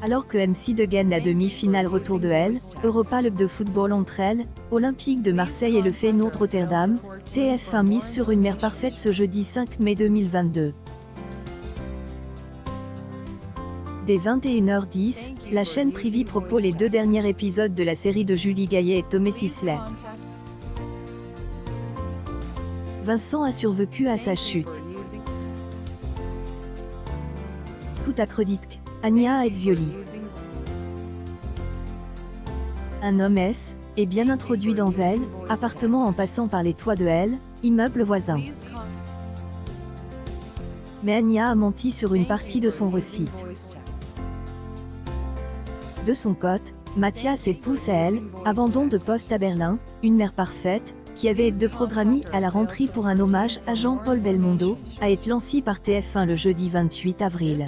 Alors que MC2 gagne la demi-finale retour de L, Europa League de football entre elle, Olympique de Marseille et le Feyenoord Rotterdam, TF1 mise sur une mer parfaite ce jeudi 5 mai 2022. Dès 21h10, la chaîne Privée propose les 2 derniers épisodes de la série de Julie Gaillet et Tomé Sisley. Vincent a survécu à sa chute. Tout accrédite Anya est violée. Un homme est bien introduit dans elle, appartement en passant par les toits de elle, immeuble voisin. Mais Anya a menti sur une partie de son récit. De son côté, Mathias épouse elle, abandon de poste à Berlin, une mère parfaite, qui avait été programmée à la rentrée pour un hommage à Jean-Paul Belmondo, a été lancé par TF1 le jeudi 28 avril.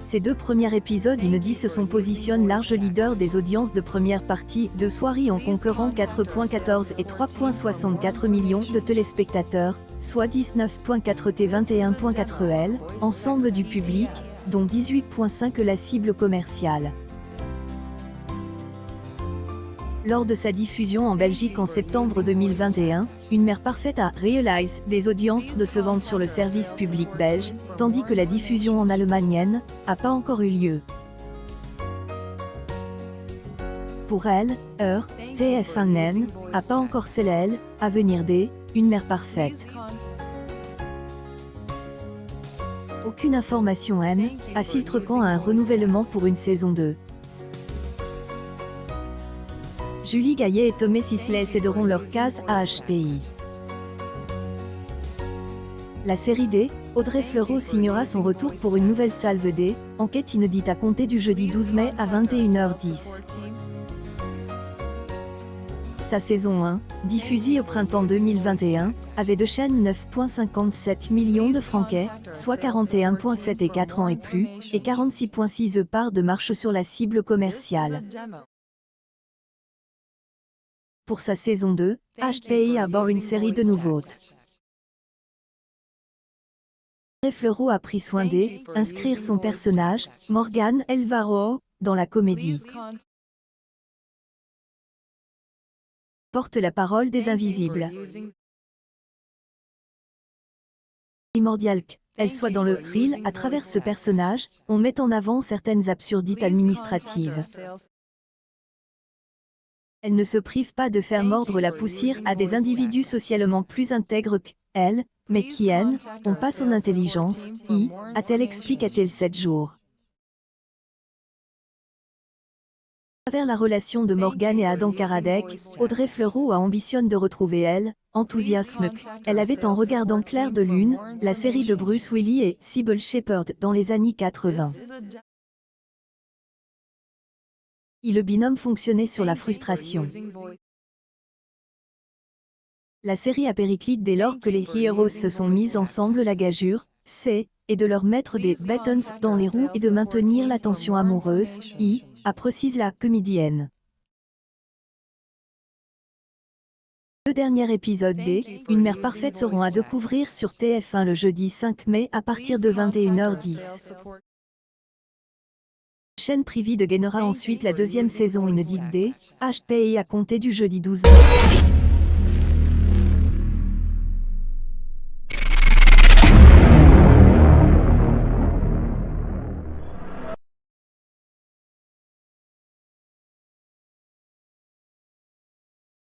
Ces 2 premiers épisodes inédits se positionnent large leader des audiences de première partie de soirée en conquérant 4,14 et 3,64 millions de téléspectateurs, soit 19,4 T 21,4 L, ensemble du public, dont 18,5 la cible commerciale. Lors de sa diffusion en Belgique en septembre 2021, Une mère parfaite a réalisé des audiences de se vendre sur le service public belge, tandis que la diffusion en Allemagne n'a pas encore eu lieu. Pour elle, TF1 n'a pas encore scellé à venir des Une mère parfaite. Aucune information à filtre quand un renouvellement pour une saison 2. Julie Gaillet et Tomé Sisley céderont leur case à HPI. La série D, Audrey Fleurot signera son retour pour une nouvelle salve D, enquête inédite à compter du jeudi 12 mai à 21h10. Sa saison 1, diffusée au printemps 2021, avait de chaînes 9,57 millions de franquets, soit 41,7 et 4 ans et plus, et 46,6 parts de marche sur la cible commerciale. Pour sa saison 2, HPI aborde une série de nouveautés. Fleurot a pris soin d'inscrire son personnage, Morgan Elvaro, dans la comédie. Porte la parole des invisibles. Primordial qu'elle soit dans le reel à travers ce personnage, on met en avant certaines absurdités administratives. Elle ne se prive pas de faire mordre la poussière à des individus socialement plus intègres qu'elle, mais qui n'ont pas son intelligence, a-t-elle expliqué-t-elle 7 jours. À travers la relation de Morgan et Adam Karadec, Audrey Fleurot a ambitionne de retrouver enthousiasme qu'elle avait en regardant Clair de Lune, la série de Bruce Willis et Cybill Shepherd dans les années 80. Le binôme fonctionnait sur la frustration. La série a périclite dès lors que les héros se sont mis ensemble. La gageure, c'est de leur mettre des bâtons dans les roues et de maintenir la tension amoureuse, a précise la comédienne. 2 derniers épisodes d', Une mère parfaite seront à découvrir sur TF1 le jeudi 5 mai à partir de 21h10. La chaîne Privée de gagnera ensuite la 2e saison inédite d', HPI à compter du jeudi 12 mai.